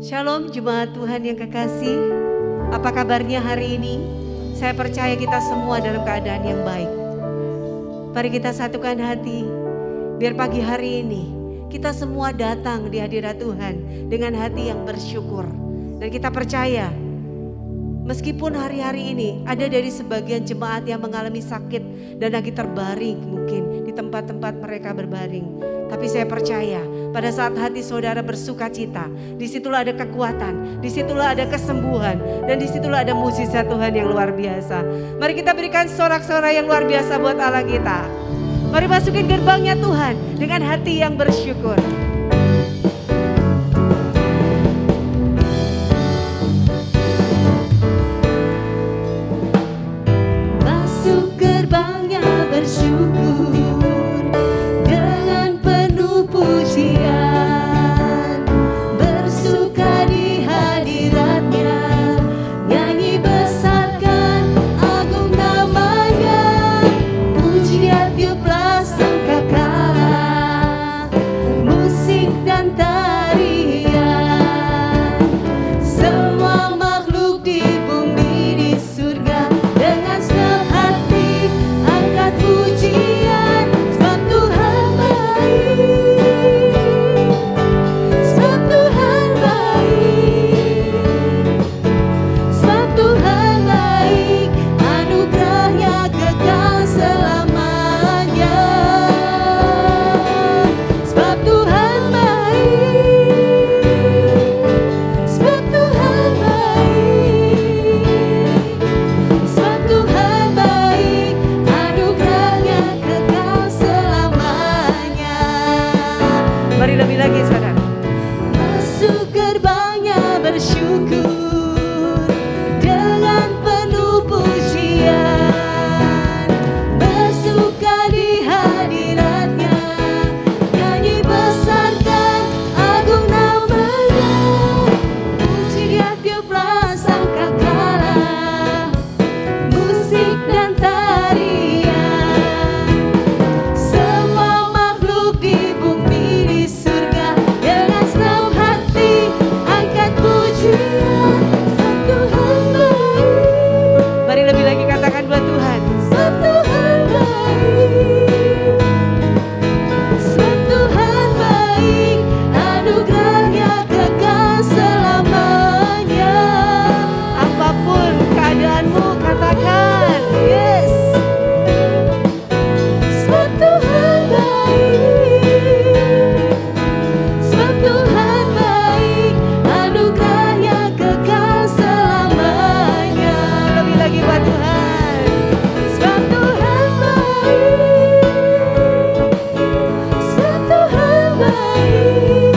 Shalom jemaat Tuhan yang kekasih. Apa kabarnya hari ini? Saya percaya kita semua dalam keadaan yang baik. Mari kita satukan hati. Biar pagi hari ini kita semua datang di hadirat Tuhan dengan hati yang bersyukur. Dan kita percaya meskipun hari-hari ini ada dari sebagian jemaat yang mengalami sakit dan lagi terbaring mungkin di tempat-tempat mereka berbaring. Tapi saya percaya pada saat hati saudara bersuka cita, disitulah ada kekuatan, disitulah ada kesembuhan, dan disitulah ada mukjizat Tuhan yang luar biasa. Mari kita berikan sorak-sorai yang luar biasa buat Allah kita. Mari masukin gerbangnya Tuhan dengan hati yang bersyukur. Masuk gerbangnya bersyukur. Bersuka di hadiratnya, nyanyi besarkan agung namanya, pujian tiuplah sangkakala, musik dan tarian, semua makhluk di bumi di surga dengan senang hati angkat pujian, sebab Tuhan baik. Mari lebih lagi saudara. Masuk gerbangnya bersyukur dengan penuh pujian, bersuka di hadiratnya, nyanyi besarkan agung namanya, puji dia tiuplah sangkakala, musik dan tarian, semua makhluk di bumi dengan senang hati angkat pujian, sebab Tuhan baik. Mari lebih lagi katakan buat Tuhan, sebab Tuhan baik, sebab Tuhan baik, anugerahnya kekal selamanya. Apapun keadaanmu katakan yes, sebab Tuhan baik, sebab Tuhan baik, anugerahnya kekal selamanya. Lebih lagi buat Tuhan, sebab Tuhan baik, sebab Tuhan baik,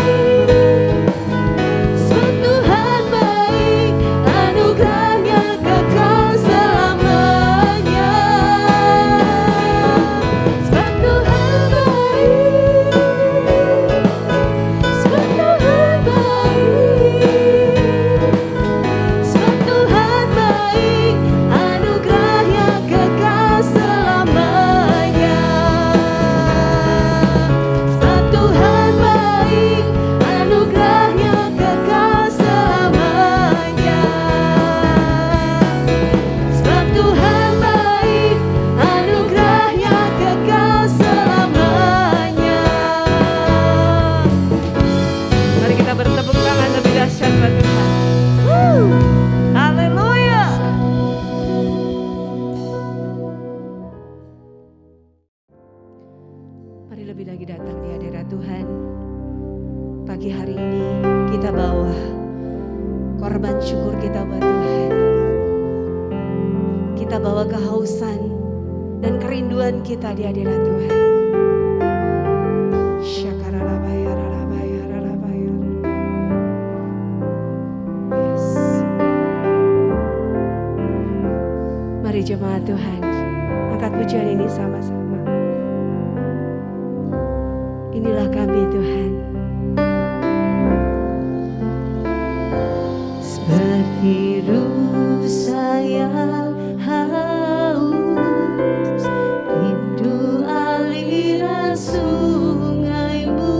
sebab Tuhan baik, anugerahnya kekal selamanya. Sebab Tuhan baik, sebab Tuhan baik, sebab Tuhan baik, anugerahnya kekal selamanya. Sebab Tuhan baik, anugerahnya kekal selamanya. Sebab Tuhan baik, anugerahnya kekal selamanya. Mari kita bertepuk tangan lebih dahsyat buat Tuhan. Haleluya. Mari lebih lagi datang di hadirat Tuhan. Pagi hari ini kita bawa korban syukur kita buat Tuhan. Kita bawa kehausan dan kerinduan kita di hadirat Tuhan. Yes. Mari jemaat Tuhan, angkat pujian ini sama-sama. Inilah kami Tuhan. Seperti rusa yang haus, rindu aliran sungai-Mu.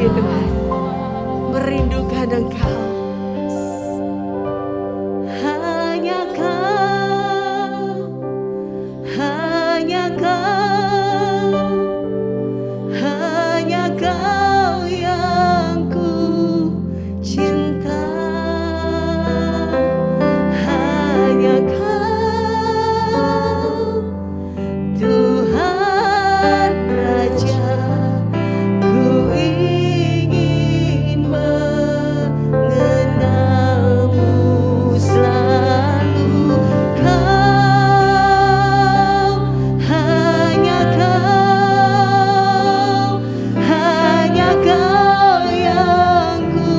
kami Tuhan merindukan Engkau. Hanya Kau, hanya Kau, hanya Kau yang ku cinta. Hanya Kau, Tuhan Raja, ku ingin mengenalmu selalu. Kau, hanya Kau, hanya Kau yang ku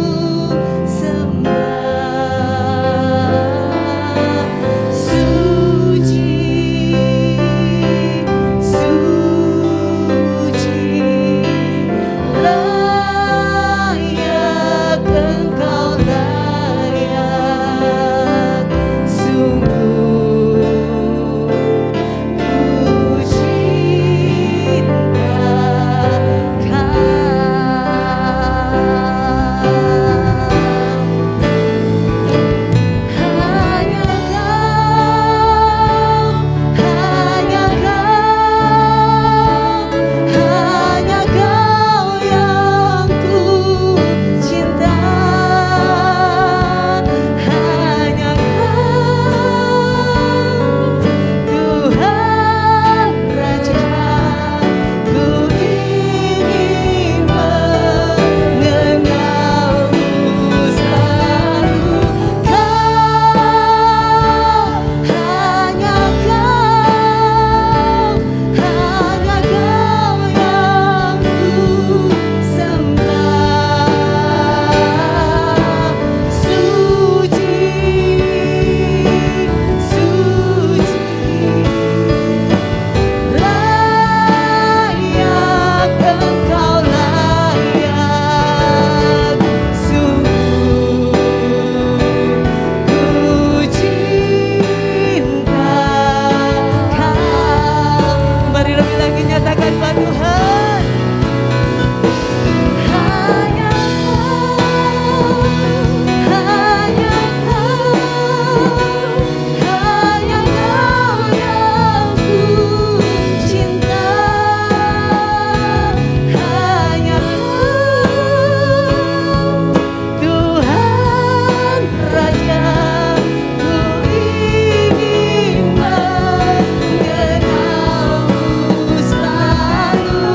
sembah. Suci, suci, layak Engkau, layak. Sungguh ku cinta Kau. Hanya Kau, hanya Kau, hanya Kau yang ku cinta. Hanya Kau, Tuhan Raja, ku ingin mengenalmu selalu. Kau, hanya Kau, hanya Kau yang ku sembah. Suci, suci, layak Engkau, layak. Sungguh ku cinta Kau. Mari lebih lagi nyatakan Pak Tuhan. Hanya Kau, hanya Kau, hanya Kau yang ku cinta. Hanya Kau, Tuhan Raja, ku ingin mengenalmu selalu.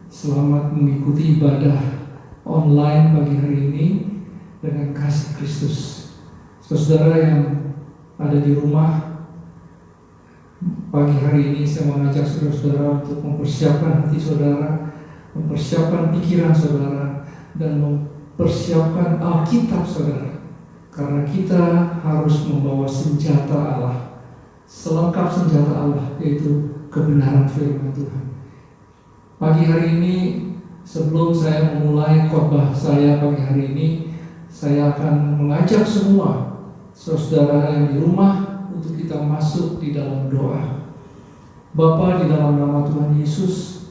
Selamat mengikuti ibadah online pagi hari ini dengan kasih Kristus. Saudara yang ada di rumah, pagi hari ini saya mengajak saudara-saudara untuk mempersiapkan hati saudara, mempersiapkan pikiran saudara, dan mempersiapkan Alkitab saudara. Karena kita harus membawa senjata Allah, selengkap senjata Allah, yaitu kebenaran firman Tuhan. Pagi hari ini, sebelum saya memulai khotbah saya pagi hari ini, saya akan mengajak semua saudara yang di rumah untuk kita masuk di dalam doa. Bapa, di dalam nama Tuhan Yesus,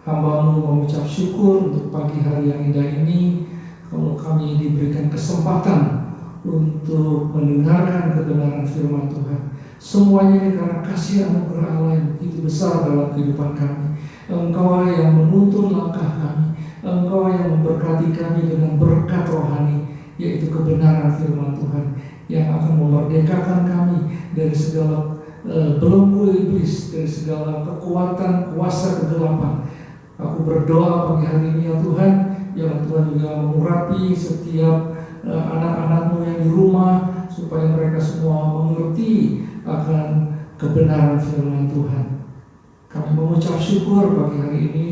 hamba-Mu mengucap syukur untuk pagi hari yang indah ini. Kalau kami diberikan kesempatan untuk mendengarkan kebenaran firman Tuhan. Semuanya ini karena kasih anugerah Allah yang begitu besar dalam kehidupan kami. Engkau yang menuntun langkah kami, Engkau yang memberkati kami dengan berkat rohani, yaitu kebenaran firman Tuhan yang akan memerdekakan kami dari segala belenggu iblis, dari segala kekuatan kuasa kegelapan. Aku berdoa pagi hari ini ya Tuhan, biarlah Tuhan juga mengurapi setiap anak-anak-Mu yang di rumah, supaya mereka semua mengerti akan kebenaran firman Tuhan. Kami mengucap syukur pagi hari ini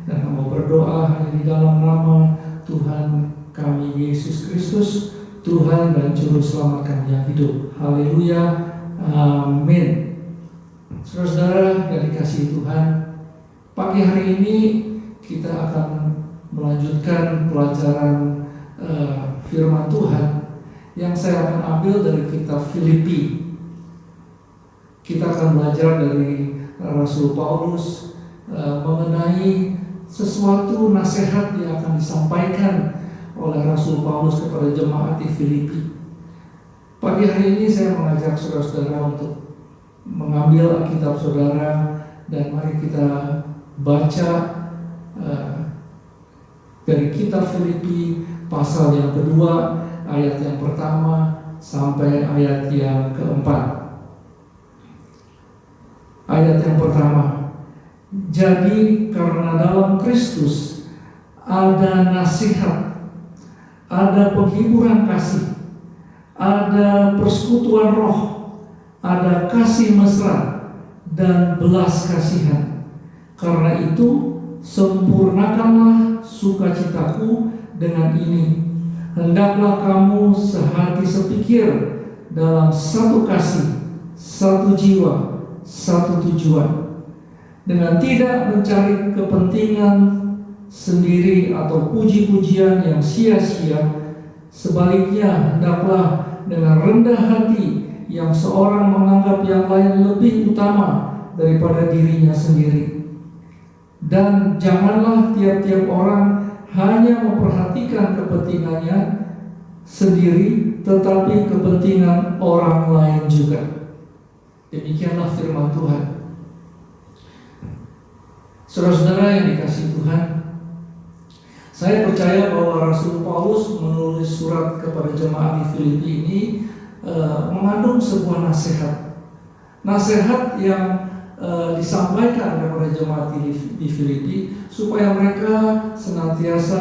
dan kami berdoa hanya di dalam nama Tuhan kami Yesus Kristus, Tuhan dan Juru Selamat kami yang hidup. Haleluya, amin. Saudara-saudara yang dikasihi Tuhan, pagi hari ini kita akan melanjutkan pelajaran firman Tuhan yang saya akan ambil dari kitab Filipi. Kita akan belajar dari Rasul Paulus mengenai sesuatu nasihat yang akan disampaikan oleh Rasul Paulus kepada jemaat di Filipi. Pagi hari ini saya mengajak saudara-saudara untuk mengambil Alkitab saudara dan mari kita baca dari kitab Filipi pasal yang kedua, ayat yang pertama sampai ayat yang keempat. Ayat yang pertama, jadi karena dalam Kristus ada nasihat, ada penghiburan kasih, ada persekutuan roh, ada kasih mesra dan belas kasihan. Karena itu sempurnakanlah sukacitaku dengan ini. Hendaklah kamu sehati sepikir dalam satu kasih, satu jiwa, satu tujuan, dengan tidak mencari kepentingan sendiri atau puji-pujian yang sia-sia. Sebaliknya, hendaklah dengan rendah hati yang seorang menganggap yang lain lebih utama daripada dirinya sendiri. Dan janganlah tiap-tiap orang hanya memperhatikan kepentingannya sendiri, tetapi kepentingan orang lain juga. Demikianlah firman Tuhan. Saudara-saudara yang dikasihi Tuhan, saya percaya bahwa Rasul Paulus menulis surat kepada jemaat di Filipi ini mengandung sebuah nasihat. Nasihat yang disampaikan kepada jemaat di Filipi supaya mereka senantiasa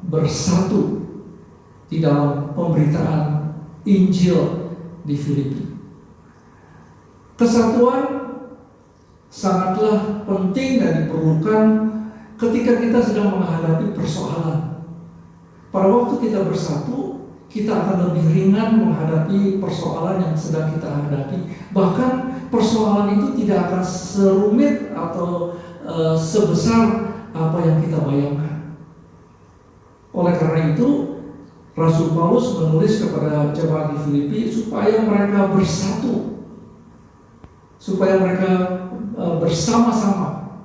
bersatu di dalam pemberitaan Injil di Filipi. Kesatuan sangatlah penting dan diperlukan ketika kita sedang menghadapi persoalan. Pada waktu kita bersatu, kita akan lebih ringan menghadapi persoalan yang sedang kita hadapi. Bahkan persoalan itu tidak akan serumit atau sebesar apa yang kita bayangkan. Oleh karena itu, Rasul Paulus menulis kepada jemaat di Filipi supaya mereka bersatu, supaya mereka bersama-sama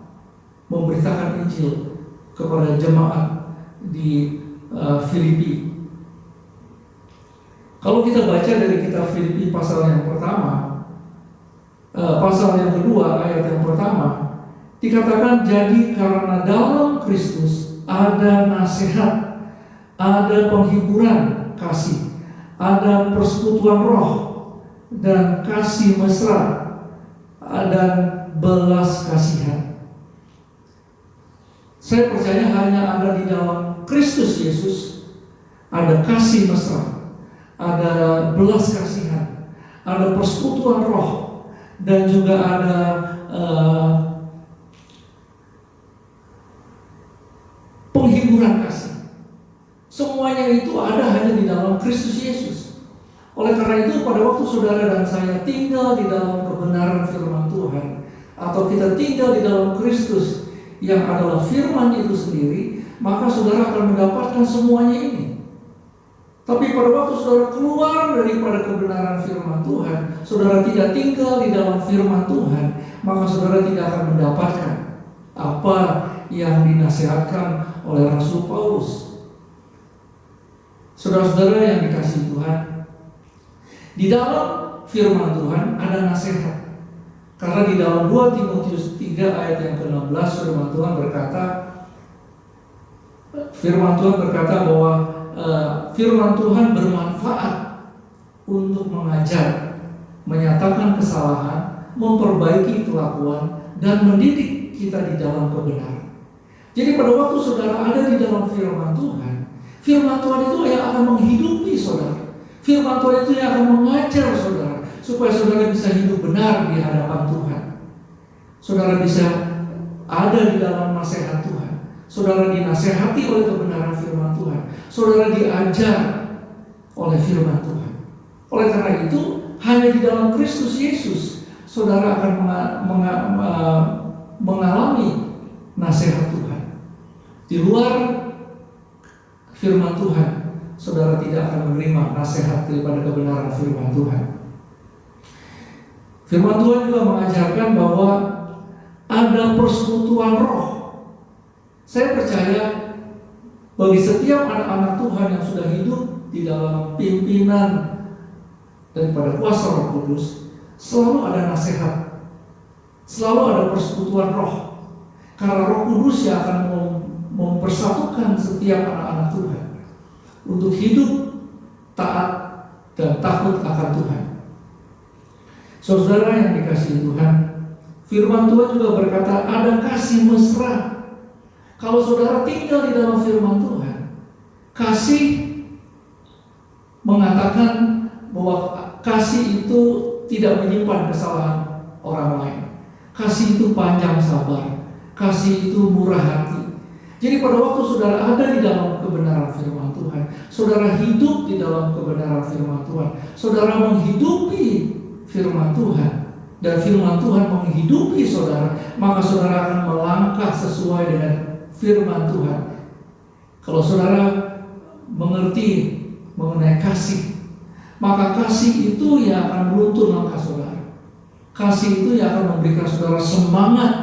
memberitakan Injil kepada jemaat di Filipi. Kalau kita baca dari kitab Filipi pasal yang pertama, pasal yang kedua, ayat yang pertama, dikatakan jadi karena dalam Kristus ada nasihat, ada penghiburan kasih, ada persekutuan roh dan kasih mesra dan belas kasihan. Saya percaya hanya ada di dalam Kristus Yesus ada kasih mesra, ada belas kasihan, ada persekutuan roh, dan juga ada penghiburan kasih. Semuanya itu ada hanya di dalam Kristus Yesus. Oleh karena itu, pada waktu saudara dan saya tinggal di dalam kebenaran firman Tuhan, atau kita tinggal di dalam Kristus yang adalah firman itu sendiri, maka saudara akan mendapatkan semuanya ini. Tapi pada waktu saudara keluar daripada kebenaran firman Tuhan, saudara tidak tinggal di dalam firman Tuhan, maka saudara tidak akan mendapatkan apa yang dinasihatkan oleh Rasul Paulus. Saudara-saudara yang dikasihi Tuhan, Di dalam firman Tuhan ada nasihat. Karena di dalam 2 Timotius 3 ayat yang ke-16 firman Tuhan berkata bahwa firman Tuhan bermanfaat untuk mengajar, menyatakan kesalahan, memperbaiki kelakuan, dan mendidik kita di dalam kebenaran. Jadi pada waktu saudara ada di dalam firman Tuhan itu yang akan menghidupi saudara. Firman Tuhan itu yang akan mengajar saudara, supaya saudara bisa hidup benar di hadapan Tuhan. Saudara bisa ada di dalam nasihat Tuhan. Saudara dinasehati oleh kebenaran firman Tuhan. Saudara diajar oleh firman Tuhan. Oleh karena itu, hanya di dalam Kristus Yesus saudara akan mengalami nasihat Tuhan. Di luar firman Tuhan, saudara tidak akan menerima nasihat daripada kebenaran firman Tuhan. Firman Tuhan juga mengajarkan bahwa ada persekutuan roh. Saya percaya bagi setiap anak-anak Tuhan yang sudah hidup di dalam pimpinan daripada kuasa Roh Kudus, selalu ada nasihat, selalu ada persekutuan roh. Karena Roh Kudus yang akan mempersatukan setiap anak-anak Tuhan untuk hidup taat dan takut akan Tuhan. Saudara yang dikasihi Tuhan, firman Tuhan juga berkata ada kasih mesra. Kalau saudara tinggal di dalam firman Tuhan, kasih mengatakan bahwa kasih itu tidak menyimpan kesalahan orang lain. Kasih itu panjang sabar. Kasih itu murah hati. Jadi pada waktu saudara ada di dalam kebenaran firman Tuhan, saudara hidup di dalam kebenaran firman Tuhan, saudara menghidupi firman Tuhan, dan firman Tuhan menghidupi saudara, maka saudara akan melangkah sesuai dengan firman Tuhan. Kalau saudara mengerti mengenai kasih, maka kasih itu yang akan menuntun langkah saudara. Kasih itu yang akan memberikan saudara semangat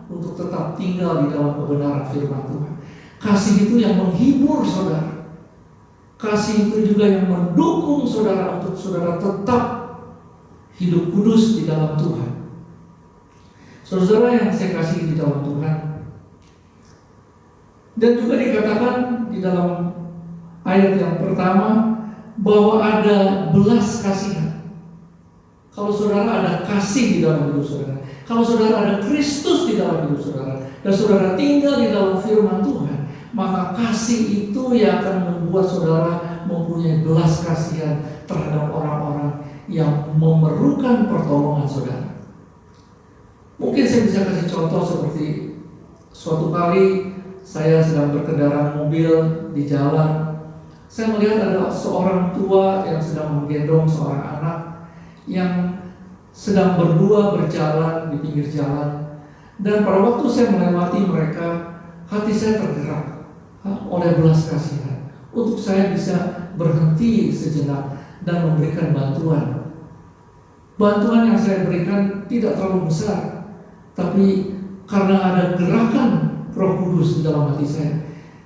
untuk tetap tinggal di dalam kebenaran firman Tuhan. Kasih itu yang menghibur saudara. Kasih itu juga yang mendukung saudara untuk saudara tetap hidup kudus di dalam Tuhan. Saudara yang saya kasih di dalam Tuhan, dan juga dikatakan di dalam ayat yang pertama bahwa ada belas kasihan. Kalau saudara ada kasih di dalam hidup saudara, kalau saudara ada Kristus di dalam hidup saudara, dan saudara tinggal di dalam firman Tuhan, maka kasih itu yang akan membuat saudara mempunyai belas kasihan terhadap orang-orang yang memerlukan pertolongan saudara. Mungkin saya bisa kasih contoh seperti suatu kali saya sedang berkendara mobil di jalan. Saya melihat ada seorang tua yang sedang menggendong seorang anak yang sedang berdua berjalan di pinggir jalan. Dan pada waktu saya melewati mereka, hati saya tergerak oleh belas kasihan untuk saya bisa berhenti sejenak dan memberikan bantuan. Bantuan yang saya berikan tidak terlalu besar, tapi karena ada gerakan Roh Kudus di dalam hati saya,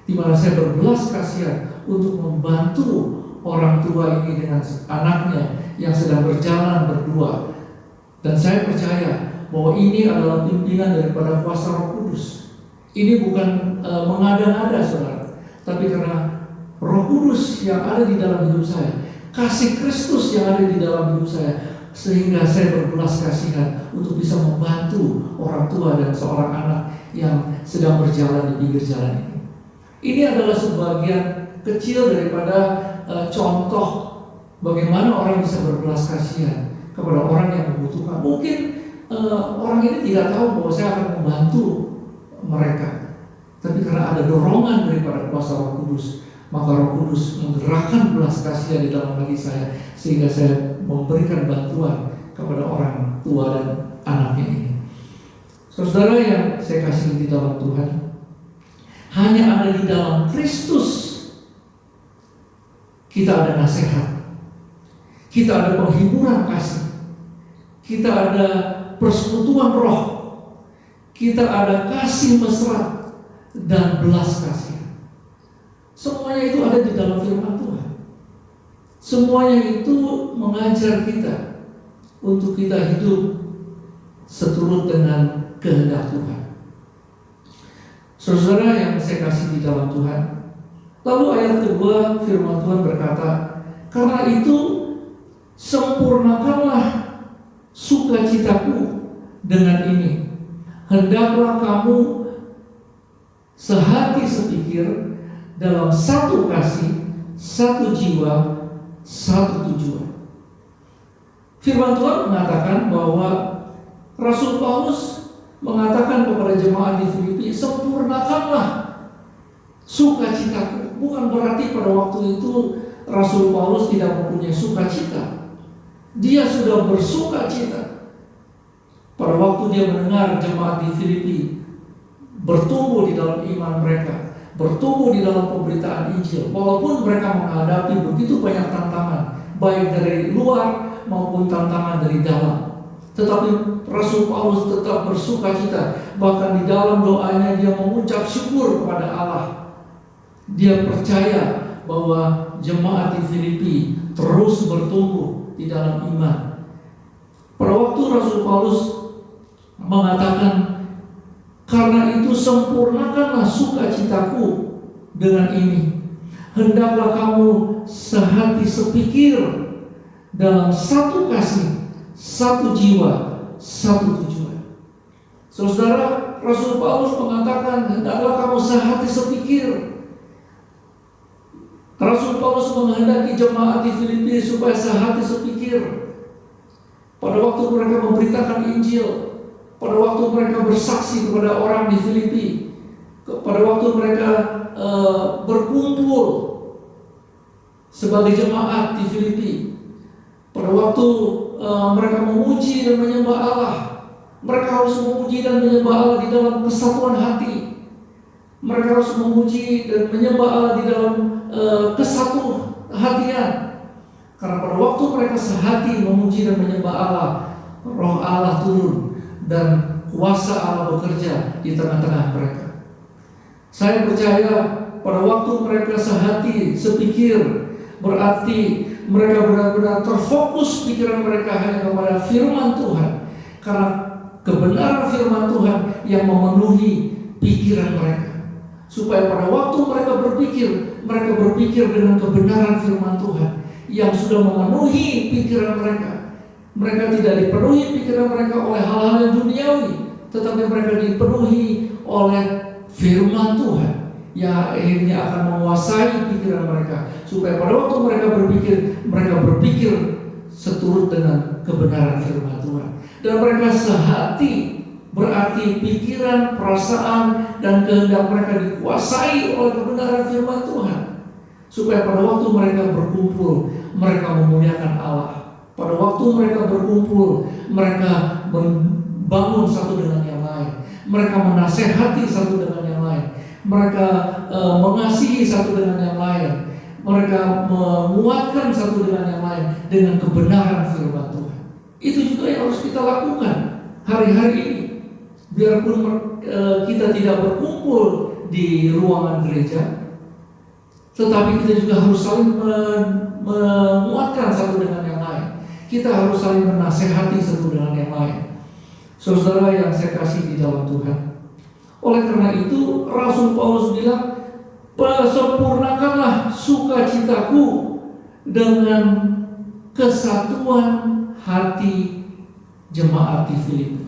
di mana saya berbelas kasihan untuk membantu orang tua ini dengan anaknya yang sedang berjalan berdua. Dan saya percaya bahwa ini adalah pimpinan daripada kuasa Roh Kudus. Ini bukan mengada-ngada saudara, tapi karena Roh Kudus yang ada di dalam hidup saya, kasih Kristus yang ada di dalam hidup saya, sehingga saya berbelas kasihan untuk bisa membantu orang tua dan seorang anak yang sedang berjalan di pinggir jalan ini. Ini adalah sebagian kecil daripada contoh bagaimana orang bisa berbelas kasihan kepada orang yang membutuhkan. Mungkin orang ini tidak tahu bahwa saya akan membantu mereka, tapi karena ada dorongan daripada kuasa Roh Kudus, maka Roh Kudus menggerakkan belas kasihan di dalam hati saya, sehingga saya memberikan bantuan kepada orang tua dan anaknya ini. Saudara yang saya kasih di dalam Tuhan, hanya ada di dalam Kristus kita ada nasihat, kita ada penghiburan kasih, kita ada persekutuan roh, kita ada kasih mesra dan belas kasih. Semuanya itu ada di dalam firman Tuhan. Semuanya itu mengajar kita untuk kita hidup seturut dengan kehendak Tuhan. Saudara yang saya kasih di dalam Tuhan, lalu ayat kedua firman Tuhan berkata, karena itu sempurnakanlah sukacitaku dengan ini. Hendaklah kamu sehati sepikir, dalam satu kasih, satu jiwa, satu tujuan. Firman Tuhan mengatakan bahwa Rasul Paulus mengatakan kepada jemaat di Filipi, sempurnakanlah sukacitaku. Bukan berarti pada waktu itu Rasul Paulus tidak mempunyai sukacita. Dia sudah bersukacita pada waktu dia mendengar jemaat di Filipi bertumbuh di dalam iman mereka, bertumbuh di dalam pemberitaan Injil. Walaupun mereka menghadapi begitu banyak tantangan, baik dari luar maupun tantangan dari dalam, tetapi Rasul Paulus tetap bersukacita. Bahkan di dalam doanya dia mengucap syukur kepada Allah. Dia percaya bahwa jemaat di Filipi terus bertumbuh di dalam iman. Pada waktu Rasul Paulus mengatakan, karena itu sempurnakanlah sukacitaku dengan ini. Hendaklah kamu sehati sepikir, dalam satu kasih, satu jiwa, satu tujuan. Saudara, Rasul Paulus mengatakan, hendaklah kamu sehati sepikir. Rasul Paulus menghendaki jemaat di Filipi supaya sehati sepikir. Pada waktu mereka memberitakan Injil, pada waktu mereka bersaksi kepada orang di Filipi, pada waktu mereka berkumpul sebagai jemaat di Filipi, pada waktu mereka memuji dan menyembah Allah, mereka harus memuji dan menyembah Allah di dalam kesatuan hati. Mereka harus memuji dan menyembah Allah di dalam kesatu hatian. Karena pada waktu mereka sehati memuji dan menyembah Allah, Roh Allah turun dan kuasa Allah bekerja di tengah-tengah mereka. Saya percaya pada waktu mereka sehati sepikir, berarti mereka benar-benar terfokus pikiran mereka hanya kepada firman Tuhan. Karena kebenaran firman Tuhan yang memenuhi pikiran mereka. Supaya pada waktu mereka berpikir dengan kebenaran firman Tuhan yang sudah memenuhi pikiran mereka. Mereka tidak dipenuhi pikiran mereka oleh hal-hal yang duniawi, tetapi mereka dipenuhi oleh firman Tuhan yang akhirnya akan menguasai pikiran mereka. Supaya pada waktu mereka berpikir seturut dengan kebenaran firman Tuhan. Dan mereka sehati, berarti pikiran, perasaan, dan kehendak mereka dikuasai oleh kebenaran firman Tuhan. Supaya pada waktu mereka berkumpul, mereka memuliakan Allah. Pada waktu mereka berkumpul, mereka membangun satu dengan yang lain. Mereka menasehati satu dengan yang lain. Mereka mengasihi satu dengan yang lain. Mereka menguatkan satu dengan yang lain dengan kebenaran firman Tuhan. Itu juga yang harus kita lakukan hari-hari ini. Biarpun kita tidak berkumpul di ruangan gereja, tetapi kita juga harus saling menguatkan satu dengan yang lain. Kita harus saling menasehati satu dengan yang lain. Saudara yang saya kasih di dalam Tuhan, oleh karena itu Rasul Paulus bilang, sempurnakanlah sukacitaku dengan kesatuan hati jemaat di Filipi.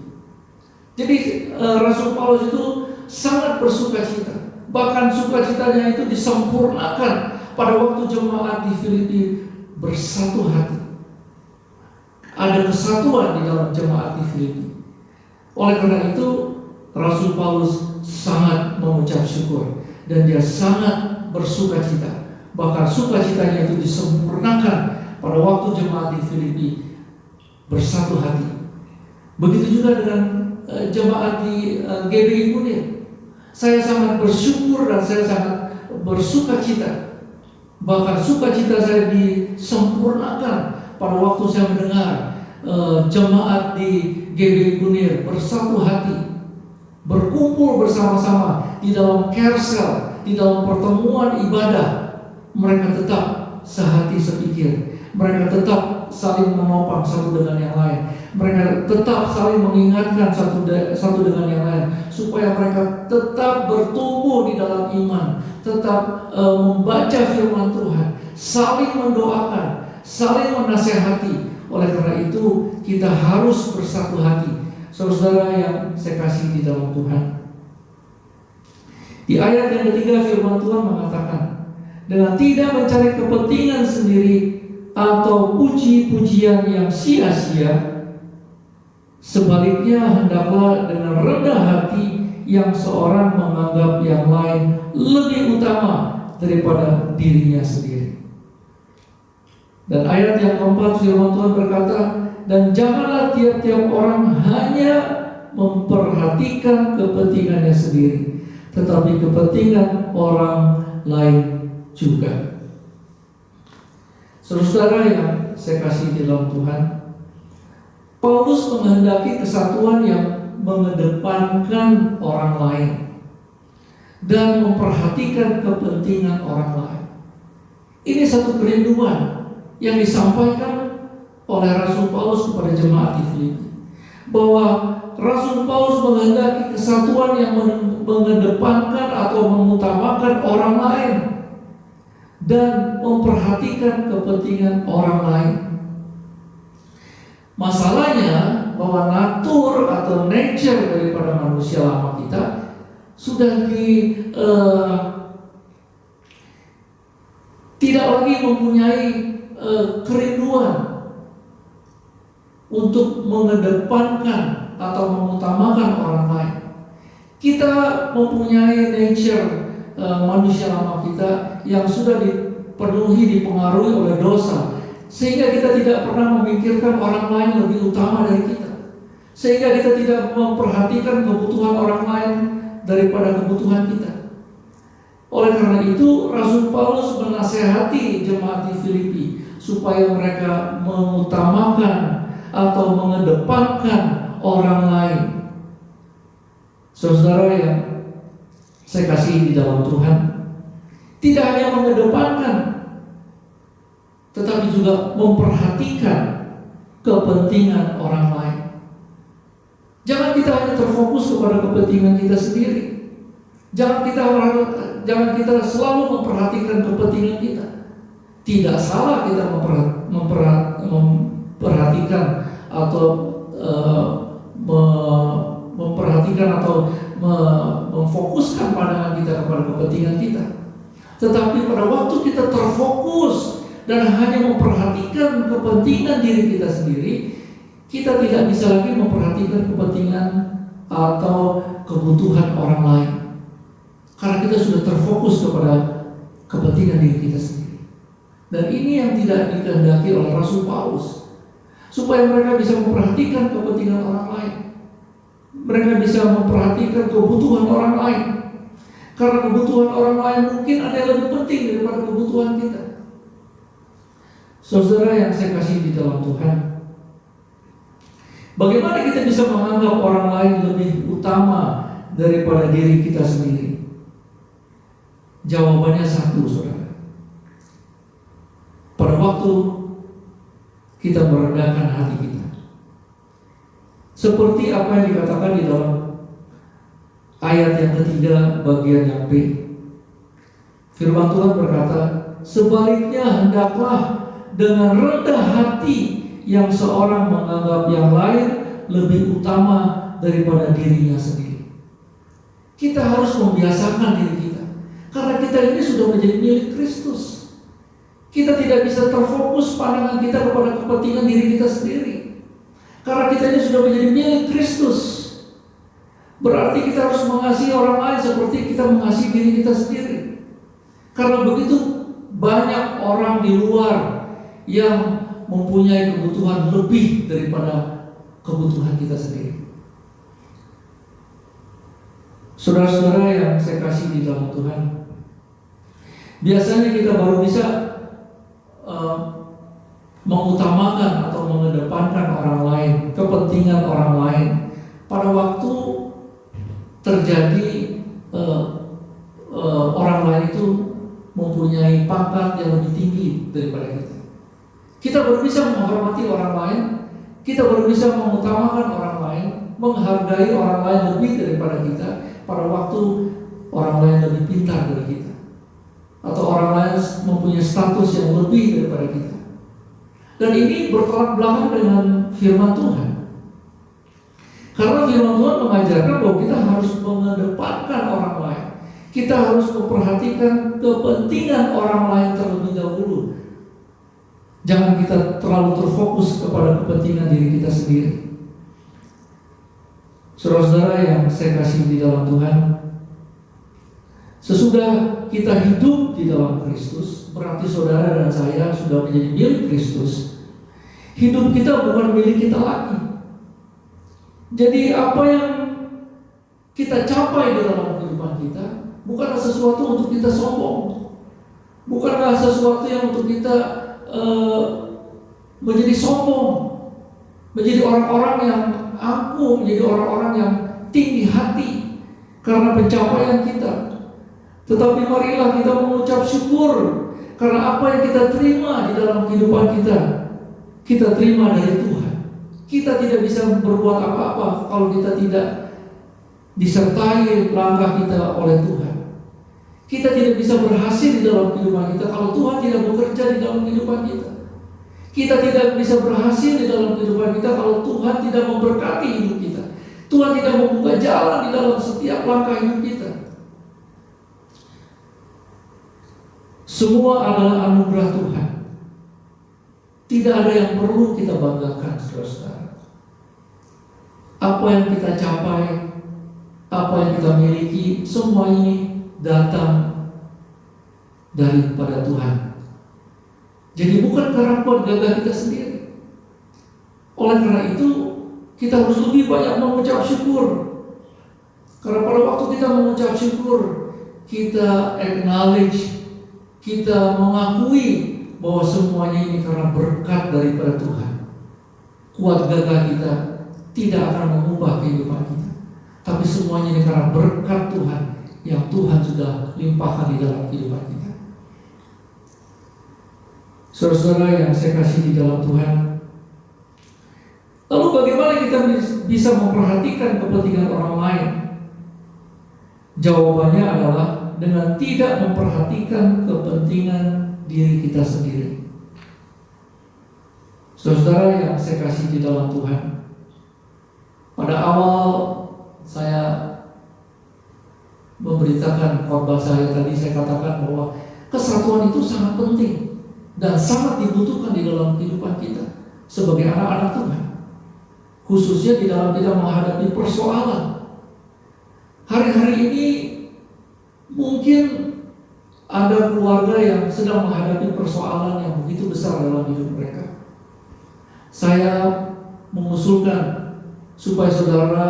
Jadi Rasul Paulus itu sangat bersukacita. Bahkan sukacitanya itu disempurnakan pada waktu jemaat di Filipi bersatu hati. Ada kesatuan di dalam jemaat di Filipi. Oleh karena itu Rasul Paulus sangat mengucap syukur dan dia sangat bersukacita. Bahkan sukacitanya itu disempurnakan pada waktu jemaat di Filipi bersatu hati. Begitu juga dengan jemaat di GBI Munir. Saya sangat bersyukur dan saya sangat bersukacita. Bahkan sukacita saya disempurnakan pada waktu saya mendengar jemaat di GBI Munir bersatu hati, berkumpul bersama-sama di dalam kersel, di dalam pertemuan ibadah. Mereka tetap sehati sepikir Mereka tetap saling menopang satu dengan yang lain. Mereka tetap saling mengingatkan satu dengan yang lain, supaya mereka tetap bertumbuh di dalam iman, tetap membaca firman Tuhan, saling mendoakan, saling menasehati. Oleh karena itu kita harus bersatu hati. Saudara yang saya kasih di dalam Tuhan, di ayat yang ketiga firman Tuhan mengatakan, dengan tidak mencari kepentingan sendiri atau puji-pujian yang sia-sia, sebaliknya hendaklah dengan rendah hati yang seorang menganggap yang lain lebih utama daripada dirinya sendiri. Dan ayat yang keempat firman Tuhan berkata, dan janganlah tiap-tiap orang hanya memperhatikan kepentingannya sendiri, tetapi kepentingan orang lain juga. Saudara yang saya kasih di dalam Tuhan, Paulus menghendaki kesatuan yang mengedepankan orang lain dan memperhatikan kepentingan orang lain. Ini satu kerinduan yang disampaikan oleh Rasul Paulus kepada jemaat di Filipi, bahwa Rasul Paulus menghendaki kesatuan yang mengedepankan atau mengutamakan orang lain dan memperhatikan kepentingan orang lain. Masalahnya bahwa natur atau nature daripada manusia lama kita sudah tidak lagi mempunyai kerinduan untuk mengedepankan atau mengutamakan orang lain. Kita mempunyai nature manusia lama kita yang sudah dipengaruhi oleh dosa, sehingga kita tidak pernah memikirkan orang lain lebih utama dari kita, sehingga kita tidak memperhatikan kebutuhan orang lain daripada kebutuhan kita. Oleh karena itu Rasul Paulus menasehati jemaat di Filipi supaya mereka mengutamakan atau mengedepankan orang lain. Saudara yang saya kasih di dalam Tuhan, tidak hanya mengedepankan, tetapi juga memperhatikan kepentingan orang lain. Jangan kita hanya terfokus kepada kepentingan kita sendiri. Jangan kita selalu memperhatikan kepentingan kita. Tidak salah kita memperhatikan atau memperhatikan atau memfokuskan pandangan kita kepada kepentingan kita. Tetapi pada waktu kita terfokus dan hanya memperhatikan kepentingan diri kita sendiri, kita tidak bisa lagi memperhatikan kepentingan atau kebutuhan orang lain, karena kita sudah terfokus kepada kepentingan diri kita sendiri. Dan ini yang tidak dikehendaki oleh Rasul Paulus, supaya mereka bisa memperhatikan kepentingan orang lain. Mereka bisa memperhatikan kebutuhan orang lain, karena kebutuhan orang lain mungkin ada yang lebih penting daripada kebutuhan kita. Saudara yang saya kasih di dalam Tuhan, bagaimana kita bisa menganggap orang lain lebih utama daripada diri kita sendiri? Jawabannya satu, saudara. Pada waktu kita merendahkan hati kita, seperti apa yang dikatakan di dalam ayat yang ketiga bagian yang B. Firman Tuhan berkata, sebaliknya hendaklah dengan rendah hati yang seorang menganggap yang lain lebih utama daripada dirinya sendiri. Kita harus membiasakan diri kita, karena kita ini sudah menjadi milik Kristus. Kita tidak bisa terfokus pandangan kita kepada kepentingan diri kita sendiri, karena kita ini sudah menjadi milik Kristus. Berarti kita harus mengasihi orang lain seperti kita mengasihi diri kita sendiri. Karena begitu banyak orang di luar yang mempunyai kebutuhan lebih daripada kebutuhan kita sendiri. Saudara-saudara yang saya kasih di dalam Tuhan, biasanya kita baru bisa mengutamakan atau mengedepankan orang lain, kepentingan orang lain, pada waktu terjadi orang lain itu mempunyai pangkat yang lebih tinggi daripada kita. Kita baru bisa menghormati orang lain, kita baru bisa mengutamakan orang lain, menghargai orang lain lebih daripada kita pada waktu orang lain lebih pintar dari kita, atau orang lain mempunyai status yang lebih daripada kita. Dan ini bertolak belakang dengan firman Tuhan. Karena firman Tuhan mengajarkan bahwa kita harus mengedepankan orang lain. Kita harus memperhatikan kepentingan orang lain terlebih dahulu. Jangan kita terlalu terfokus kepada kepentingan diri kita sendiri. Saudara-saudara yang saya kasih di dalam Tuhan, sesudah kita hidup di dalam Kristus, berarti saudara dan saya sudah menjadi milik Kristus. Hidup kita bukan milik kita lagi. Jadi apa yang kita capai di dalam kehidupan kita bukanlah sesuatu untuk kita sombong, bukanlah sesuatu yang untuk kita menjadi sombong, menjadi orang-orang yang angkuh, menjadi orang-orang yang tinggi hati karena pencapaian kita. Tetapi marilah kita mengucap syukur karena apa yang kita terima di dalam kehidupan kita terima dari Tuhan. Kita tidak bisa berbuat apa-apa kalau kita tidak disertai langkah kita oleh Tuhan. Kita tidak bisa berhasil di dalam kehidupan kita kalau Tuhan tidak bekerja di dalam kehidupan kita. Kita tidak bisa berhasil di dalam kehidupan kita kalau Tuhan tidak memberkati hidup kita. Tuhan tidak membuka jalan di dalam setiap langkah hidup kita. Semua adalah anugerah Tuhan. Tidak ada yang perlu kita banggakan, saudara-saudara. Apa yang kita capai, apa yang kita miliki, semua ini datang daripada Tuhan. Jadi bukan karena kuat gagah kita sendiri. Oleh karena itu, kita harus lebih banyak mengucap syukur. Karena pada waktu kita mengucap syukur, kita acknowledge, kita mengakui bahwa semuanya ini karena berkat daripada Tuhan. Kuat gagah kita tidak akan mengubah kehidupan kita, tapi semuanya ini karena berkat Tuhan yang Tuhan sudah limpahkan di dalam kehidupan kita. Saudara-saudara yang saya kasih di dalam Tuhan, lalu bagaimana kita bisa memperhatikan kepentingan orang lain? Jawabannya adalah dengan tidak memperhatikan kepentingan diri kita sendiri. Saudara yang saya kasih di dalam Tuhan, pada awal saya memberitakan khotbah saya tadi, saya katakan bahwa kesatuan itu sangat penting dan sangat dibutuhkan di dalam kehidupan kita sebagai anak-anak Tuhan, khususnya di dalam kita menghadapi persoalan. Hari-hari ini mungkin ada keluarga yang sedang menghadapi persoalan yang begitu besar dalam hidup mereka. Saya mengusulkan supaya saudara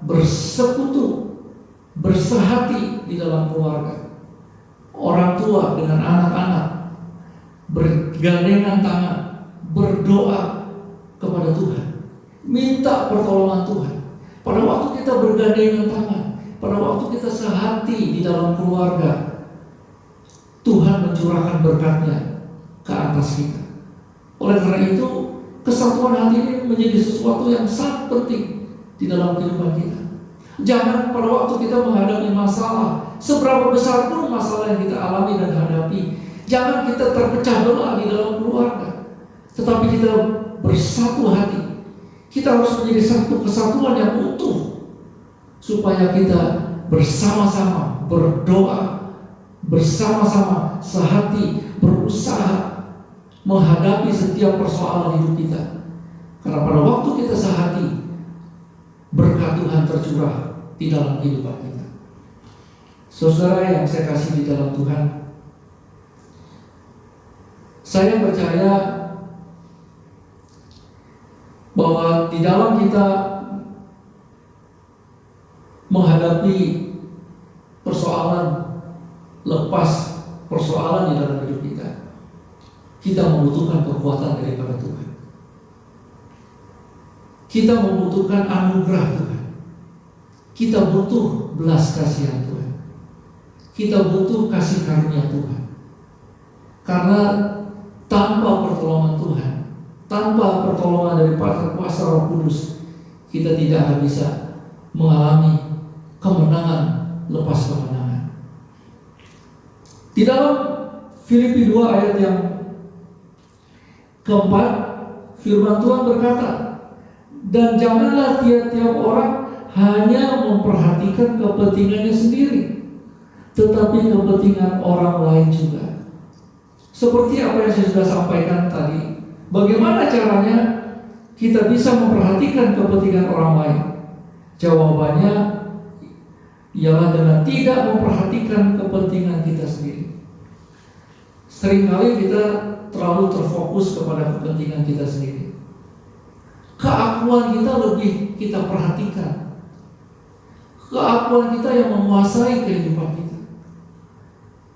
bersekutu, bersehati di dalam keluarga. Orang tua dengan anak-anak bergandengan tangan, berdoa kepada Tuhan, minta pertolongan Tuhan. Pada waktu kita bergandengan tangan, pada waktu kita sehati di dalam keluarga, Tuhan mencurahkan berkat-Nya ke atas kita. Oleh karena itu, kesatuan hati ini menjadi sesuatu yang sangat penting di dalam kehidupan kita. Jangan pada waktu kita menghadapi masalah, seberapa besar pun masalah yang kita alami dan hadapi, jangan kita terpecah belah di dalam keluarga, tetapi kita bersatu hati. Kita harus menjadi satu kesatuan yang utuh, supaya kita bersama-sama berdoa, bersama-sama sehati, berusaha menghadapi setiap persoalan hidup kita. Karena pada waktu kita sehati, berkat Tuhan tercurah di dalam kehidupan kita. Saudara yang saya kasih di dalam Tuhan, saya percaya bahwa di dalam kita menghadapi persoalan, lepas persoalan di dalam hidup kita membutuhkan kekuatan daripada Tuhan. Kita membutuhkan anugerah Tuhan. Kita butuh belas kasihan Tuhan. Kita butuh kasih karunia Tuhan. Karena tanpa pertolongan Tuhan, tanpa pertolongan dari kuasa Roh Kudus, kita tidak akan bisa mengalami kemenangan lepas kemenangan. Di dalam Filipi 2 ayat yang keempat, firman Tuhan berkata, dan janganlah tiap-tiap orang hanya memperhatikan kepentingannya sendiri, tetapi kepentingan orang lain juga. Seperti apa yang saya sudah sampaikan tadi, bagaimana caranya kita bisa memperhatikan kepentingan orang lain? Jawabannya ialah dengan tidak memperhatikan kepentingan kita sendiri. Seringkali kita terlalu terfokus kepada kepentingan kita sendiri. Keakuan kita lebih kita perhatikan. Keakuan kita yang menguasai kehidupan kita.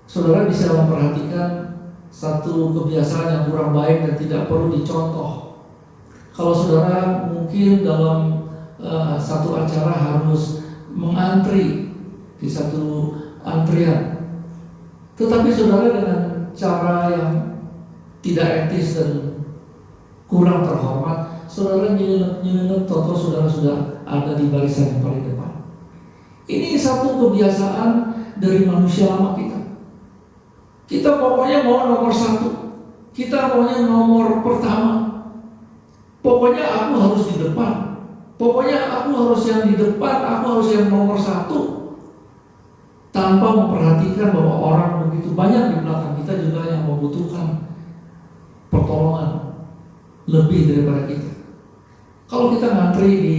Saudara bisa memperhatikan satu kebiasaan yang kurang baik dan tidak perlu dicontoh. Kalau saudara mungkin dalam satu acara harus mengantri di satu antrian, tetapi saudara dengan cara yang tidak etis dan kurang terhormat, saudara nyeleneh toto saudara sudah ada di barisan yang paling depan. Ini satu kebiasaan dari manusia lama kita. Kita pokoknya mau nomor satu, kita maunya nomor pertama. Pokoknya aku harus di depan, pokoknya aku harus yang di depan, aku harus yang nomor satu. Tanpa memperhatikan bahwa orang begitu banyak di belakang kita juga yang membutuhkan pertolongan lebih daripada kita. Kalau kita ngantri di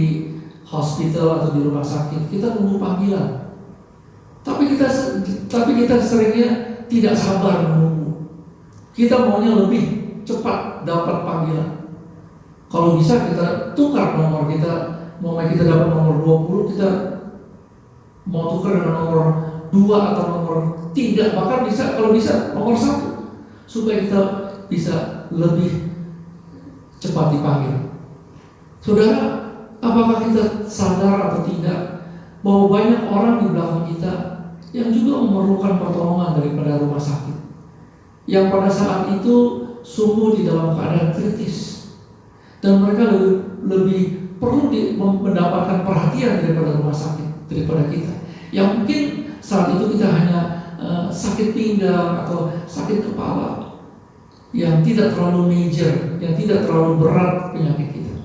hospital atau di rumah sakit, kita tunggu panggilan. Tapi kita seringnya tidak sabar menunggu. Kita maunya lebih cepat dapat panggilan. Kalau bisa kita tukar nomor kita, mau kita dapat nomor 20, kita mau tukar dengan nomor 2 atau nomor 3, bahkan bisa kalau bisa nomor 1, supaya kita bisa lebih cepat dipanggil. Saudara, apakah kita sadar atau tidak bahwa banyak orang di belakang kita yang juga memerlukan pertolongan daripada rumah sakit, yang pada saat itu sungguh di dalam keadaan kritis, dan mereka lebih perlu mendapatkan perhatian daripada rumah sakit, daripada kita, yang mungkin saat itu kita hanya sakit pinggang atau sakit kepala yang tidak terlalu major, yang tidak terlalu berat penyakit kita.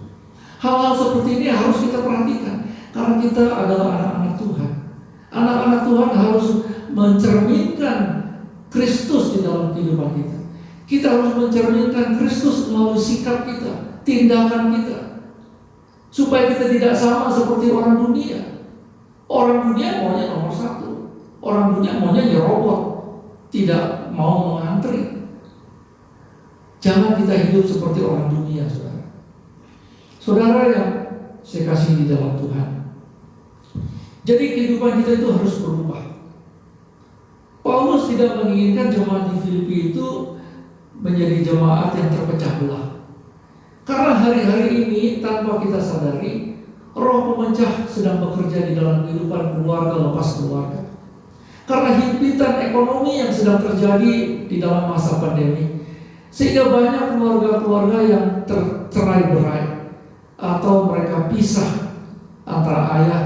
Hal-hal seperti ini harus kita perhatikan, karena kita adalah anak-anak Tuhan. Anak-anak Tuhan harus mencerminkan Kristus di dalam kehidupan kita. Kita harus mencerminkan Kristus melalui sikap kita, tindakan kita, supaya kita tidak sama seperti orang dunia. Orang dunia maunya nomor 1. Orang dunia maunya nyerobot, tidak mau mengantri. Jangan kita hidup seperti orang dunia, saudara. Saudara yang saya kasih di dalam Tuhan. Jadi kehidupan kita itu harus berubah. Paulus tidak menginginkan jemaat di Filipi itu menjadi jemaat yang terpecah belah. Karena hari-hari ini tanpa kita sadari, roh pemecah sedang bekerja di dalam kehidupan keluarga lepas keluarga. Karena himpitan ekonomi yang sedang terjadi di dalam masa pandemi, sehingga banyak keluarga-keluarga yang tercerai-berai atau mereka pisah antara ayah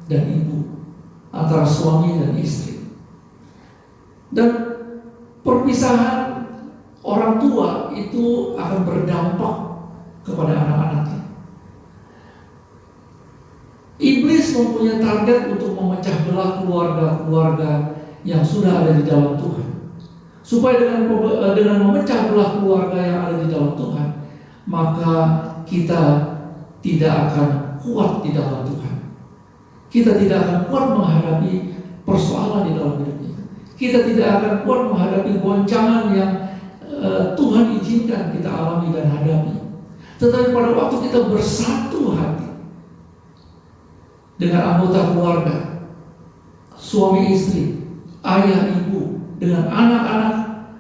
dan ibu, antara suami dan istri. Dan perpisahan orang tua itu akan berdampak kepada anak-anaknya. Iblis mempunyai target untuk memecah belah keluarga-keluarga yang sudah ada di dalam Tuhan. Supaya dengan memecah belah keluarga yang ada di dalam Tuhan, maka kita tidak akan kuat di dalam Tuhan. Kita tidak akan kuat menghadapi persoalan di dalam hidup kita. Kita tidak akan kuat menghadapi goncangan yang Tuhan izinkan kita alami dan hadapi. Tetapi pada waktu kita bersatu hati dengan anggota keluarga, suami istri, ayah ibu, dengan anak-anak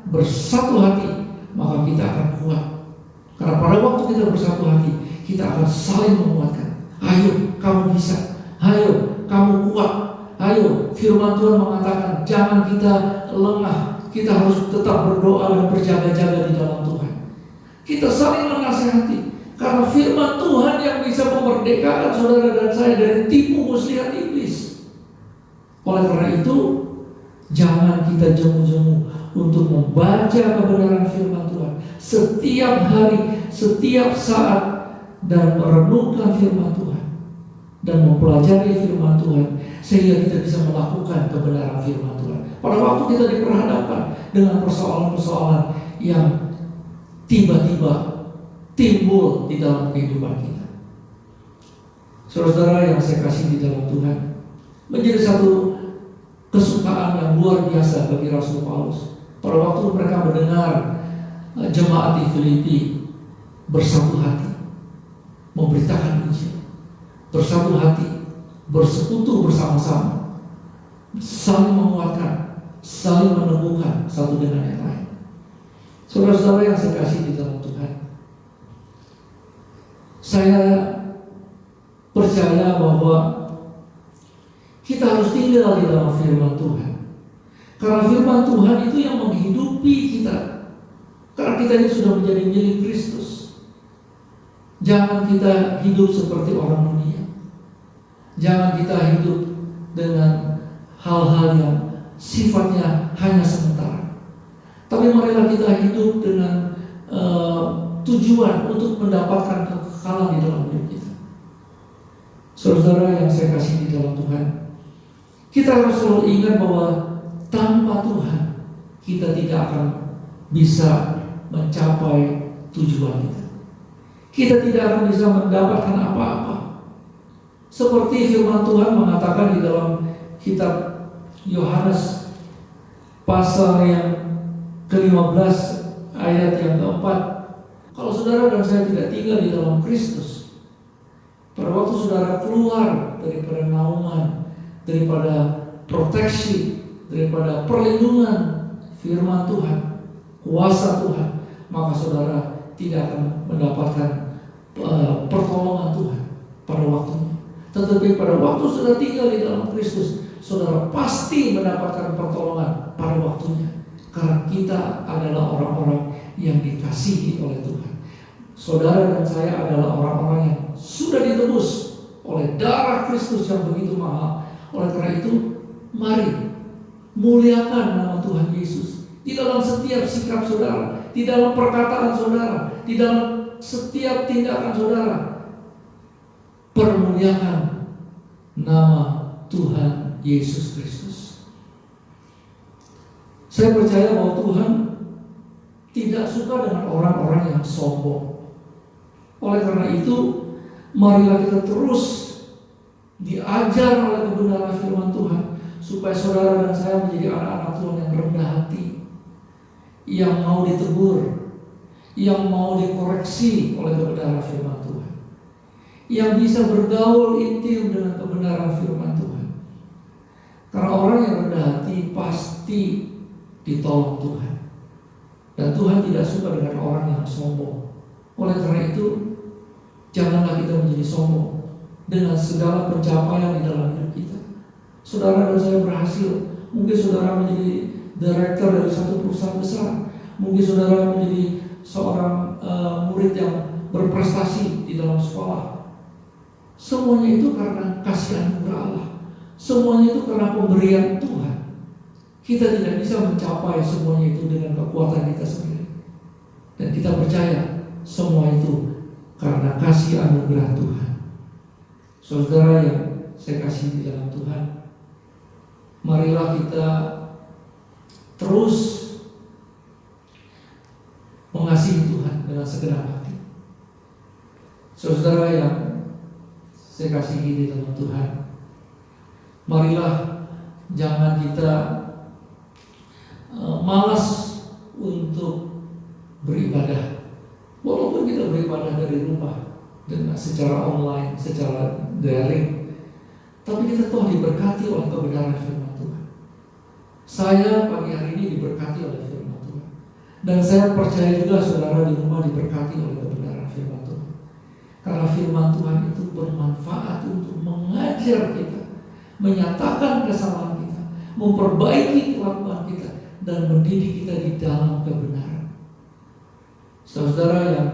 bersatu hati, maka kita akan kuat. Karena pada waktu kita bersatu hati, kita akan saling menguatkan. Ayo, kamu bisa. Ayo, kamu kuat. Ayo, firman Tuhan mengatakan jangan kita lengah. Kita harus tetap berdoa dan berjaga-jaga di dalam Tuhan. Kita saling menasihati. Karena firman Tuhan yang bisa memerdekakan saudara dan saya dari tipu muslihat iblis. Oleh karena itu, jangan kita jemu-jemu untuk membaca kebenaran firman Tuhan setiap hari, setiap saat, dan merenungkan firman Tuhan dan mempelajari firman Tuhan sehingga kita bisa melakukan kebenaran firman Tuhan. Pada waktu kita diperhadapkan dengan persoalan-persoalan yang tiba-tiba timbul di dalam kehidupan kita. Saudara yang saya kasih di dalam Tuhan, menjadi satu kesukaan yang luar biasa bagi Rasul Paulus. Pada waktu mereka mendengar jemaat di Filipi bersatu hati memberitakan Injil, bersatu hati, bersekutu bersama-sama, saling menguatkan, saling meneguhkan satu dengan yang lain. Saudara-saudara yang saya kasih di dalam Tuhan, saya percaya bahwa kita harus tinggal di dalam firman Tuhan. Karena firman Tuhan itu yang menghidupi kita. Karena kita ini sudah menjadi milik Kristus. Jangan kita hidup seperti orang dunia. Jangan kita hidup dengan hal-hal yang sifatnya hanya sementara. Tapi marilah kita hidup dengan tujuan untuk mendapatkan kekekalan di dalam hidup kita. Saudara yang saya kasih di dalam Tuhan, kita harus selalu ingat bahwa tanpa Tuhan kita tidak akan bisa mencapai tujuan kita. Kita tidak akan bisa mendapatkan apa-apa. Seperti firman Tuhan mengatakan di dalam kitab Yohanes pasal yang ke-15 ayat yang ke-4. Kalau saudara dan saya tidak tinggal di dalam Kristus, pada waktu saudara keluar daripada naungan, daripada proteksi, daripada perlindungan firman Tuhan, kuasa Tuhan, maka saudara tidak akan mendapatkan pertolongan Tuhan pada waktunya. Tetapi pada waktu saudara tinggal di dalam Kristus, saudara pasti mendapatkan pertolongan pada waktunya. Karena kita adalah orang-orang yang dikasihi oleh Tuhan. Saudara dan saya adalah orang-orang yang sudah ditebus oleh darah Kristus yang begitu mahal. Oleh karena itu, mari muliakan nama Tuhan Yesus di dalam setiap sikap saudara, di dalam perkataan saudara, di dalam setiap tindakan saudara. Permuliakan nama Tuhan Yesus Kristus. Saya percaya bahwa Tuhan tidak suka dengan orang-orang yang sombong. Oleh karena itu, marilah kita terus diajar oleh kebenaran firman Tuhan, supaya saudara dan saya menjadi anak-anak Tuhan yang rendah hati, yang mau ditegur, yang mau dikoreksi oleh kebenaran firman Tuhan, yang bisa bergaul intim dengan kebenaran firman Tuhan. Karena orang yang rendah hati pasti ditolong Tuhan. Dan Tuhan tidak suka dengan orang yang sombong. Oleh karena itu, janganlah kita menjadi sombong dengan segala pencapaian di dalam hidup kita. Saudara dan saya berhasil. Mungkin saudara menjadi direktur dari satu perusahaan besar. Mungkin saudara menjadi seorang murid yang berprestasi di dalam sekolah. Semuanya itu karena kasih anugerah Allah. Semuanya itu karena pemberian Tuhan. Kita tidak bisa mencapai semuanya itu dengan kekuatan kita sendiri. Dan kita percaya semua itu karena kasih anugerah Tuhan. Saudara yang saya kasih di dalam Tuhan, marilah kita terus mengasihi Tuhan dengan segenap hati. Saudara yang saya kasihi di dalam Tuhan, marilah jangan kita malas untuk beribadah. Walaupun kita beribadah dari rumah dengan secara online, secara daring, tapi kita telah diberkati oleh kebenaran firman Tuhan. Saya pagi hari ini diberkati oleh firman Tuhan, dan saya percaya juga saudara di rumah diberkati oleh kebenaran firman Tuhan. Karena firman Tuhan itu bermanfaat untuk mengajar kita, menyatakan kesalahan kita, memperbaiki kelakuan kita, dan mendidik kita di dalam kebenaran. Saudara yang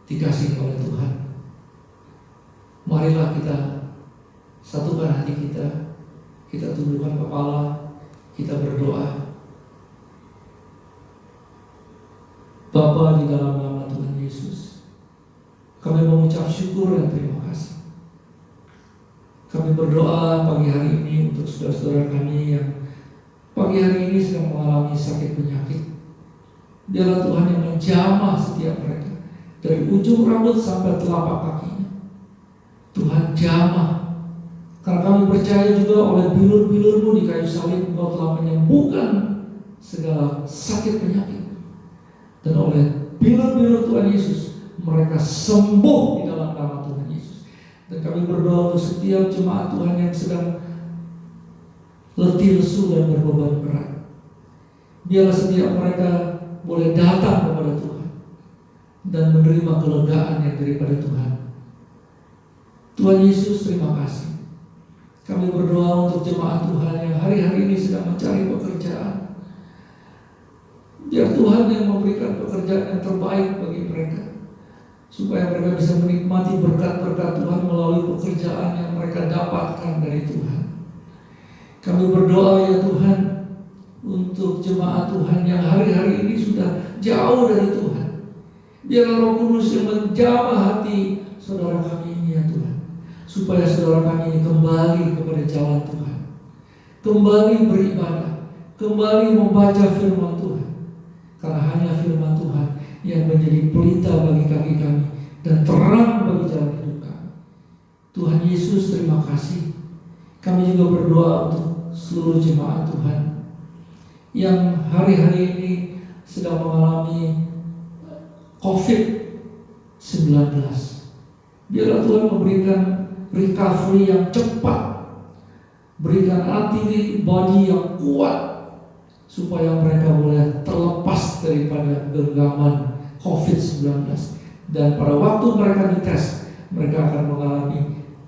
dikasihi oleh Tuhan. Marilah kita satukan hati kita tundukkan kepala, kita berdoa. Bapa, di dalam nama Tuhan Yesus, kami mengucap syukur dan terima kasih. Kami berdoa pagi hari ini untuk saudara-saudara kami yang pagi hari ini sedang mengalami sakit penyakit. Biarlah Tuhan yang menjamah setiap mereka, dari ujung rambut sampai telapak kakinya. Tuhan jamah. Karena kami percaya juga oleh bilur-bilur-Mu di kayu salib, Engkau telah menyembuhkan segala sakit penyakit. Dan oleh bilur-bilur Tuhan Yesus, mereka sembuh di dalam nama Tuhan Yesus. Dan kami berdoa untuk setiap jemaat Tuhan yang sedang letih lesu dan berbeban berat. Biarlah setiap mereka boleh datang kepada Tuhan dan menerima kelegaan yang daripada Tuhan. Tuhan Yesus, terima kasih. Kami berdoa untuk jemaat Tuhan yang hari-hari ini sedang mencari pekerjaan. Biar Tuhan yang memberikan pekerjaan yang terbaik bagi mereka, supaya mereka bisa menikmati berkat-berkat Tuhan melalui pekerjaan yang mereka dapatkan dari Tuhan. Kami berdoa ya Tuhan untuk jemaat Tuhan yang hari-hari ini sudah jauh dari Tuhan. Biarlah Roh Kudus yang menjamah hati saudara kami ini ya Tuhan, supaya saudara kami ini kembali kepada jalan Tuhan, kembali beribadah, kembali membaca firman Tuhan. Karena hanya firman Tuhan yang menjadi pelita bagi kaki kami dan terang bagi jalan hidup kami. Tuhan Yesus, terima kasih. Kami juga berdoa untuk seluruh jemaat Tuhan yang hari-hari ini sedang mengalami COVID-19. Biarlah Tuhan memberikan recovery yang cepat, berikan antibody yang kuat, supaya mereka boleh terlepas daripada genggaman COVID-19. Dan pada waktu mereka dites, mereka akan mengalami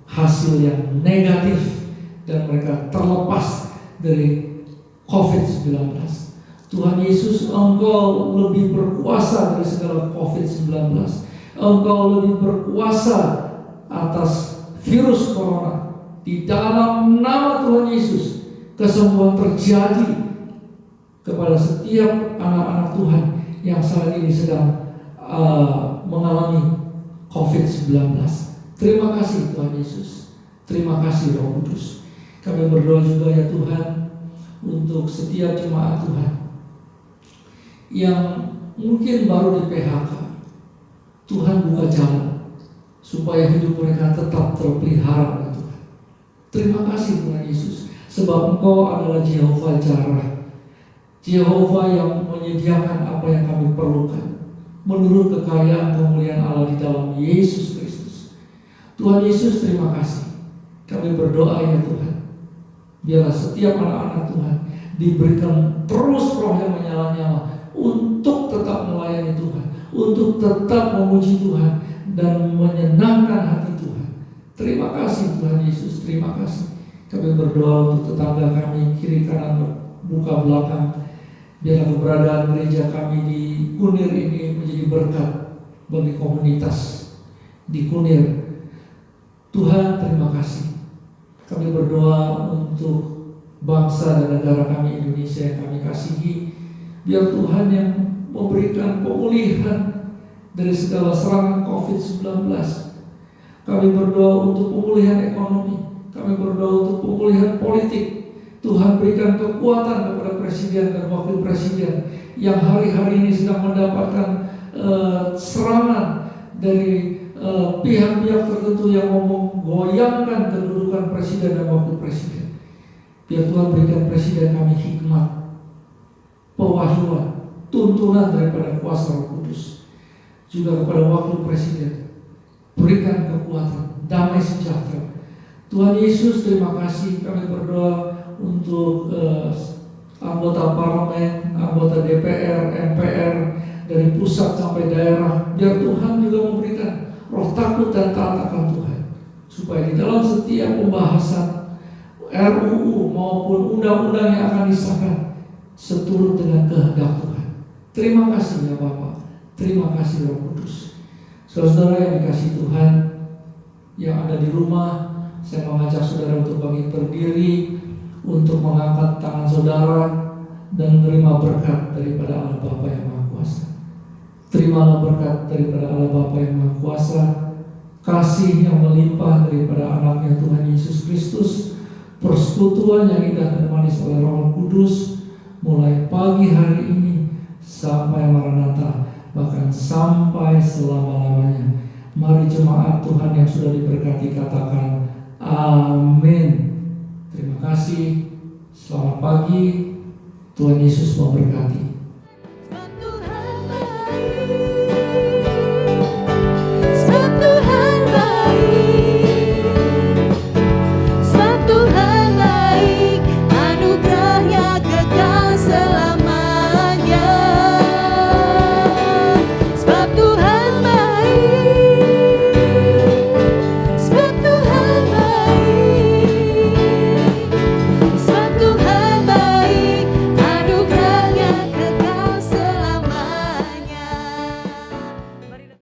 hasil yang negatif dan mereka terlepas dari COVID-19. Tuhan Yesus, Engkau lebih berkuasa dari segala COVID-19. Engkau lebih berkuasa atas virus corona. Di dalam nama Tuhan Yesus, kesembuhan terjadi kepada setiap anak-anak Tuhan yang saat ini sedang mengalami COVID-19. Terima kasih Tuhan Yesus. Terima kasih Roh Kudus. Kami berdoa juga ya Tuhan untuk setiap jemaat Tuhan yang mungkin baru di PHK. Tuhan buka jalan supaya hidup mereka tetap terpelihara ya Tuhan. Terima kasih Tuhan Yesus, sebab Engkau adalah Jehovah Jireh, Jehovah yang menyediakan apa yang kami perlukan menurut kekayaan kemuliaan Allah di dalam Yesus Kristus. Tuhan Yesus, terima kasih. Kami berdoa ya Tuhan, biarlah setiap anak-anak Tuhan diberikan terus roh yang menyala-nyala untuk tetap melayani Tuhan, untuk tetap memuji Tuhan dan menyenangkan hati Tuhan. Terima kasih Tuhan Yesus, terima kasih. Kami berdoa untuk tetangga kami kiri kanan buka belakang. Biarlah keberadaan gereja kami di Kunir ini menjadi berkat bagi komunitas di Kunir. Tuhan, terima kasih. Kami berdoa untuk bangsa dan negara kami Indonesia yang kami kasihi. Biar Tuhan yang memberikan pemulihan dari segala serangan COVID-19. Kami berdoa untuk pemulihan ekonomi. Kami berdoa untuk pemulihan politik. Tuhan berikan kekuatan kepada presiden dan wakil presiden yang hari-hari ini sedang mendapatkan serangan dari pihak-pihak tertentu yang menggoyangkan kedudukan presiden dan wakil presiden. Biar Tuhan berikan presiden kami hikmat, pewahyuan, tuntunan daripada kuasa Roh Kudus. Juga kepada wakil presiden, berikan kekuatan, damai sejahtera. Tuhan Yesus, terima kasih. Kami berdoa untuk anggota parlemen, anggota DPR, MPR, dari pusat sampai daerah. Biar Tuhan juga memberikan roh takut dan taat akan Tuhan, supaya di dalam setiap pembahasan RUU maupun undang-undang yang akan disahkan seturut dengan kehendak Tuhan. Terima kasih ya Bapak, terima kasih Roh Kudus. Saudara yang dikasihi Tuhan, yang ada di rumah, saya mengajak saudara untuk bangkit berdiri, untuk mengangkat tangan saudara dan menerima berkat daripada Allah Bapa yang Maha Kuasa. Terimalah berkat daripada Allah Bapa yang Maha Kuasa, kasih yang melimpah daripada anaknya Tuhan Yesus Kristus, persekutuan yang indah dan manis oleh Roh Kudus, mulai pagi hari ini sampai Maranatha, bahkan sampai selama-lamanya. Mari jemaat Tuhan yang sudah diberkati katakan amin. Terima kasih. Selamat pagi. Tuhan Yesus memberkati.